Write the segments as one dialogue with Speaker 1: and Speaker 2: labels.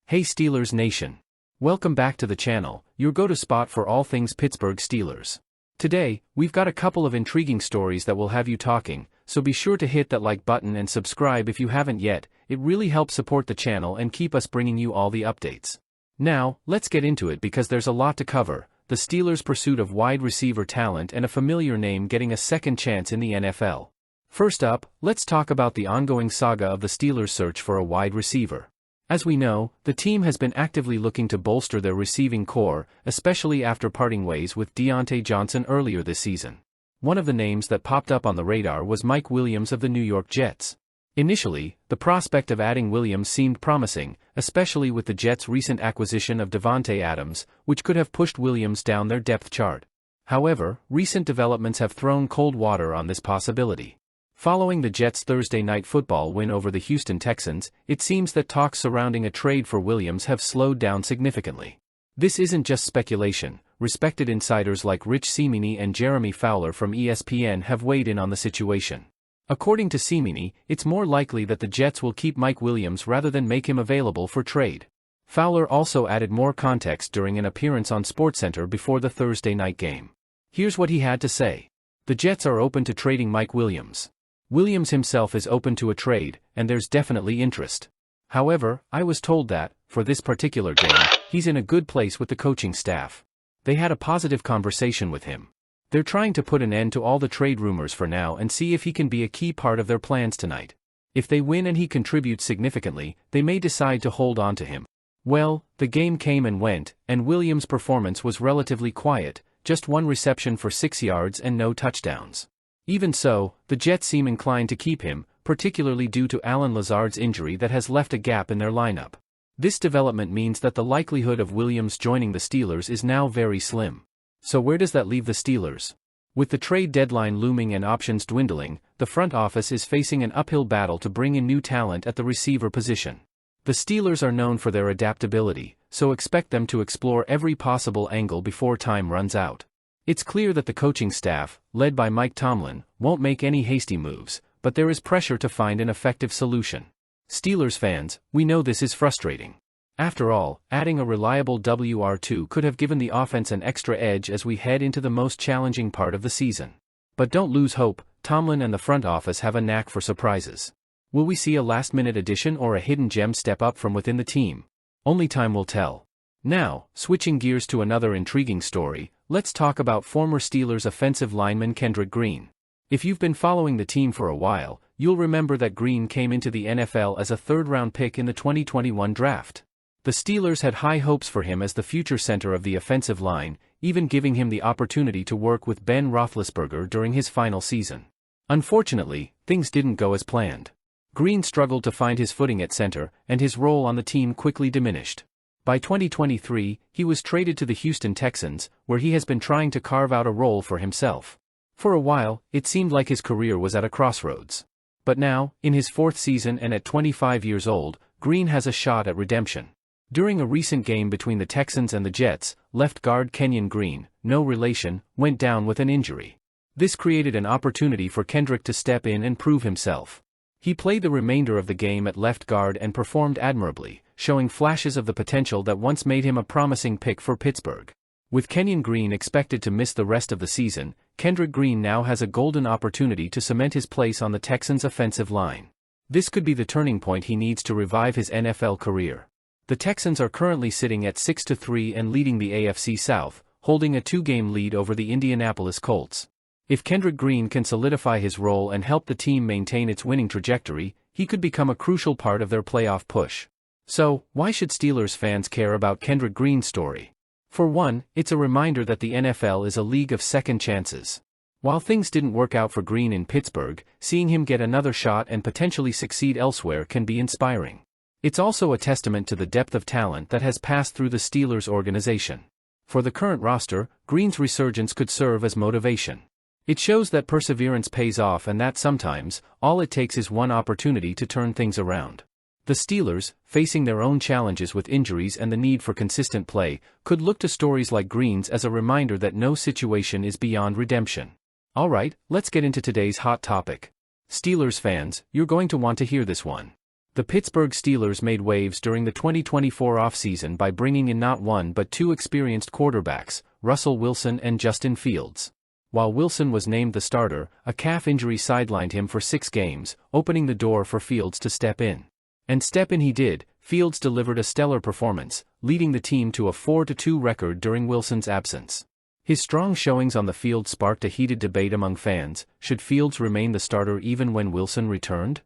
Speaker 1: Hey Steelers Nation! Welcome back to the channel, your go-to spot for all things Pittsburgh Steelers. Today, we've got a couple of intriguing stories that will have you talking, so be sure to hit that like button and subscribe if you haven't yet. It really helps support the channel and keep us bringing you all the updates. Now, let's get into it because there's a lot to cover: the Steelers' pursuit of wide receiver talent and a familiar name getting a second chance in the NFL. First up, let's talk about the ongoing saga of the Steelers' search for a wide receiver. As we know, the team has been actively looking to bolster their receiving core, especially after parting ways with Deontay Johnson earlier this season. One of the names that popped up on the radar was Mike Williams of the New York Jets. Initially, the prospect of adding Williams seemed promising, especially with the Jets' recent acquisition of Davante Adams, which could have pushed Williams down their depth chart. However, recent developments have thrown cold water on this possibility. Following the Jets' Thursday Night Football win over the Houston Texans, it seems that talks surrounding a trade for Williams have slowed down significantly. This isn't just speculation. Respected insiders like Rich Cimini and Jeremy Fowler from ESPN have weighed in on the situation. According to Cimini, it's more likely that the Jets will keep Mike Williams rather than make him available for trade. Fowler also added more context during an appearance on SportsCenter before the Thursday night game. Here's what he had to say. The Jets are open to trading Mike Williams. Williams himself is open to a trade, and there's definitely interest. However, I was told that, for this particular game, he's in a good place with the coaching staff. They had a positive conversation with him. They're trying to put an end to all the trade rumors for now and see if he can be a key part of their plans tonight. If they win and he contributes significantly, they may decide to hold on to him. Well, the game came and went, and Williams' performance was relatively quiet, just one reception for 6 yards and no touchdowns. Even so, the Jets seem inclined to keep him, particularly due to Allen Lazard's injury that has left a gap in their lineup. This development means that the likelihood of Williams joining the Steelers is now very slim. So where does that leave the Steelers? With the trade deadline looming and options dwindling, the front office is facing an uphill battle to bring in new talent at the receiver position. The Steelers are known for their adaptability, so expect them to explore every possible angle before time runs out. It's clear that the coaching staff, led by Mike Tomlin, won't make any hasty moves, but there is pressure to find an effective solution. Steelers fans, we know this is frustrating. After all, adding a reliable WR2 could have given the offense an extra edge as we head into the most challenging part of the season. But don't lose hope, Tomlin and the front office have a knack for surprises. Will we see a last-minute addition or a hidden gem step up from within the team? Only time will tell. Now, switching gears to another intriguing story, let's talk about former Steelers offensive lineman Kendrick Green. If you've been following the team for a while, you'll remember that Green came into the NFL as a third-round pick in the 2021 draft. The Steelers had high hopes for him as the future center of the offensive line, even giving him the opportunity to work with Ben Roethlisberger during his final season. Unfortunately, things didn't go as planned. Green struggled to find his footing at center, and his role on the team quickly diminished. By 2023, he was traded to the Houston Texans, where he has been trying to carve out a role for himself. For a while, it seemed like his career was at a crossroads. But now, in his fourth season and at 25 years old, Green has a shot at redemption. During a recent game between the Texans and the Jets, left guard Kendrick Green, no relation, went down with an injury. This created an opportunity for Kendrick to step in and prove himself. He played the remainder of the game at left guard and performed admirably, showing flashes of the potential that once made him a promising pick for Pittsburgh. With Kendrick Green expected to miss the rest of the season, Kendrick Green now has a golden opportunity to cement his place on the Texans' offensive line. This could be the turning point he needs to revive his NFL career. The Texans are currently sitting at 6-3 and leading the AFC South, holding a 2-game lead over the Indianapolis Colts. If Kendrick Green can solidify his role and help the team maintain its winning trajectory, he could become a crucial part of their playoff push. So, why should Steelers fans care about Kendrick Green's story? For one, it's a reminder that the NFL is a league of second chances. While things didn't work out for Green in Pittsburgh, seeing him get another shot and potentially succeed elsewhere can be inspiring. It's also a testament to the depth of talent that has passed through the Steelers organization. For the current roster, Green's resurgence could serve as motivation. It shows that perseverance pays off and that sometimes, all it takes is one opportunity to turn things around. The Steelers, facing their own challenges with injuries and the need for consistent play, could look to stories like Green's as a reminder that no situation is beyond redemption. Alright, let's get into today's hot topic. Steelers fans, you're going to want to hear this one. The Pittsburgh Steelers made waves during the 2024 offseason by bringing in not one but two experienced quarterbacks, Russell Wilson and Justin Fields. While Wilson was named the starter, a calf injury sidelined him for 6 games, opening the door for Fields to step in. And step in he did. Fields delivered a stellar performance, leading the team to a 4-2 record during Wilson's absence. His strong showings on the field sparked a heated debate among fans. Should Fields remain the starter even when Wilson returned?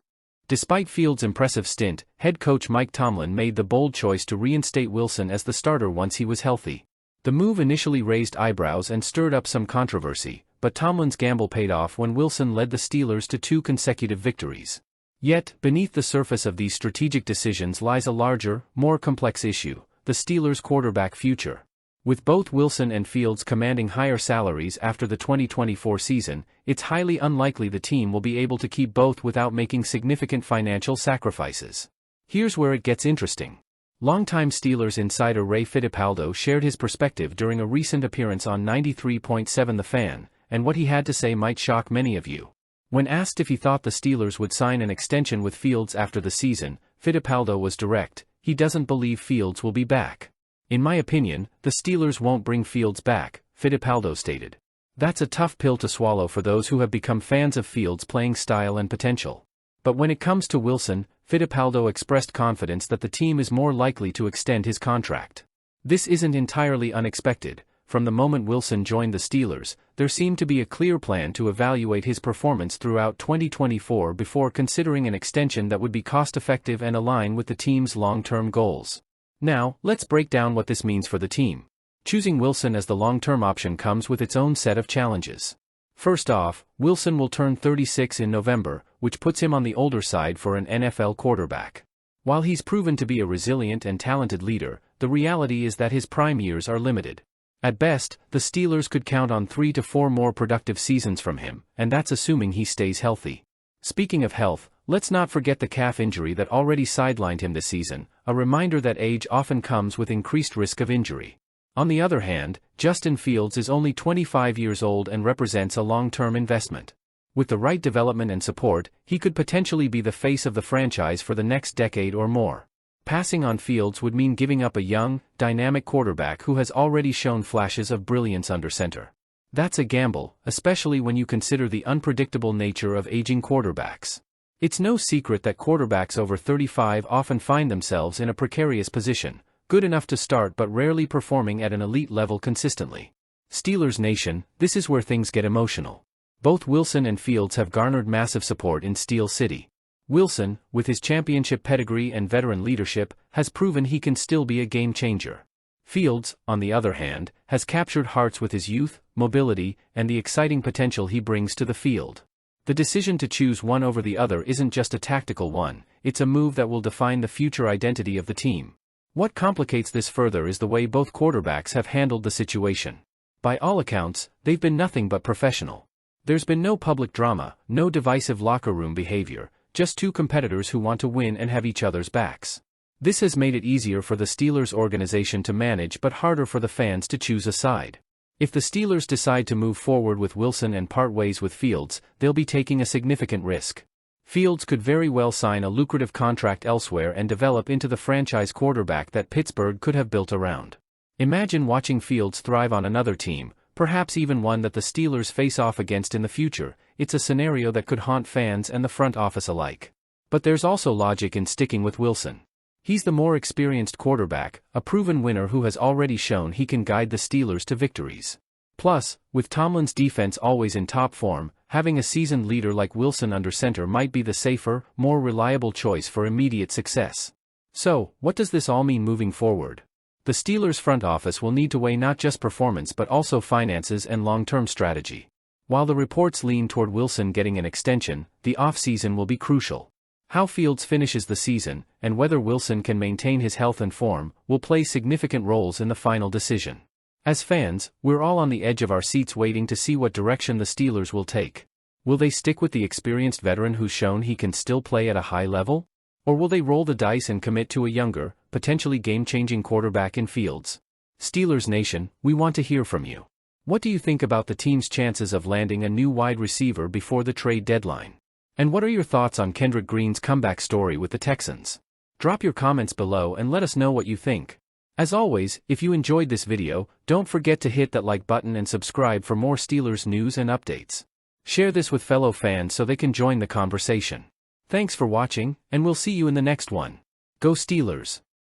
Speaker 1: Despite Fields' impressive stint, head coach Mike Tomlin made the bold choice to reinstate Wilson as the starter once he was healthy. The move initially raised eyebrows and stirred up some controversy, but Tomlin's gamble paid off when Wilson led the Steelers to 2 consecutive victories. Yet, beneath the surface of these strategic decisions lies a larger, more complex issue: the Steelers' quarterback future. With both Wilson and Fields commanding higher salaries after the 2024 season, it's highly unlikely the team will be able to keep both without making significant financial sacrifices. Here's where it gets interesting. Longtime Steelers insider Ray Fittipaldo shared his perspective during a recent appearance on 93.7 The Fan, and what he had to say might shock many of you. When asked if he thought the Steelers would sign an extension with Fields after the season, Fittipaldo was direct: he doesn't believe Fields will be back. "In my opinion, the Steelers won't bring Fields back," Fittipaldo stated. That's a tough pill to swallow for those who have become fans of Fields' playing style and potential. But when it comes to Wilson, Fittipaldo expressed confidence that the team is more likely to extend his contract. This isn't entirely unexpected. From the moment Wilson joined the Steelers, there seemed to be a clear plan to evaluate his performance throughout 2024 before considering an extension that would be cost-effective and align with the team's long-term goals. Now, let's break down what this means for the team. Choosing Wilson as the long-term option comes with its own set of challenges. First off, Wilson will turn 36 in November, which puts him on the older side for an NFL quarterback. While he's proven to be a resilient and talented leader, the reality is that his prime years are limited. At best, the Steelers could count on 3 to 4 more productive seasons from him, and that's assuming he stays healthy. Speaking of health, let's not forget the calf injury that already sidelined him this season, a reminder that age often comes with increased risk of injury. On the other hand, Justin Fields is only 25 years old and represents a long-term investment. With the right development and support, he could potentially be the face of the franchise for the next decade or more. Passing on Fields would mean giving up a young, dynamic quarterback who has already shown flashes of brilliance under center. That's a gamble, especially when you consider the unpredictable nature of aging quarterbacks. It's no secret that quarterbacks over 35 often find themselves in a precarious position, good enough to start but rarely performing at an elite level consistently. Steelers Nation, this is where things get emotional. Both Wilson and Fields have garnered massive support in Steel City. Wilson, with his championship pedigree and veteran leadership, has proven he can still be a game-changer. Fields, on the other hand, has captured hearts with his youth, mobility, and the exciting potential he brings to the field. The decision to choose one over the other isn't just a tactical one, it's a move that will define the future identity of the team. What complicates this further is the way both quarterbacks have handled the situation. By all accounts, they've been nothing but professional. There's been no public drama, no divisive locker room behavior, just two competitors who want to win and have each other's backs. This has made it easier for the Steelers organization to manage but harder for the fans to choose a side. If the Steelers decide to move forward with Wilson and part ways with Fields, they'll be taking a significant risk. Fields could very well sign a lucrative contract elsewhere and develop into the franchise quarterback that Pittsburgh could have built around. Imagine watching Fields thrive on another team, perhaps even one that the Steelers face off against in the future. It's a scenario that could haunt fans and the front office alike. But there's also logic in sticking with Wilson. He's the more experienced quarterback, a proven winner who has already shown he can guide the Steelers to victories. Plus, with Tomlin's defense always in top form, having a seasoned leader like Wilson under center might be the safer, more reliable choice for immediate success. So, what does this all mean moving forward? The Steelers' front office will need to weigh not just performance but also finances and long-term strategy. While the reports lean toward Wilson getting an extension, the offseason will be crucial. How Fields finishes the season, and whether Wilson can maintain his health and form, will play significant roles in the final decision. As fans, we're all on the edge of our seats waiting to see what direction the Steelers will take. Will they stick with the experienced veteran who's shown he can still play at a high level? Or will they roll the dice and commit to a younger, potentially game-changing quarterback in Fields? Steelers Nation, we want to hear from you. What do you think about the team's chances of landing a new wide receiver before the trade deadline? And what are your thoughts on Kendrick Green's comeback story with the Texans? Drop your comments below and let us know what you think. As always, if you enjoyed this video, don't forget to hit that like button and subscribe for more Steelers news and updates. Share this with fellow fans so they can join the conversation. Thanks for watching, and we'll see you in the next one. Go Steelers!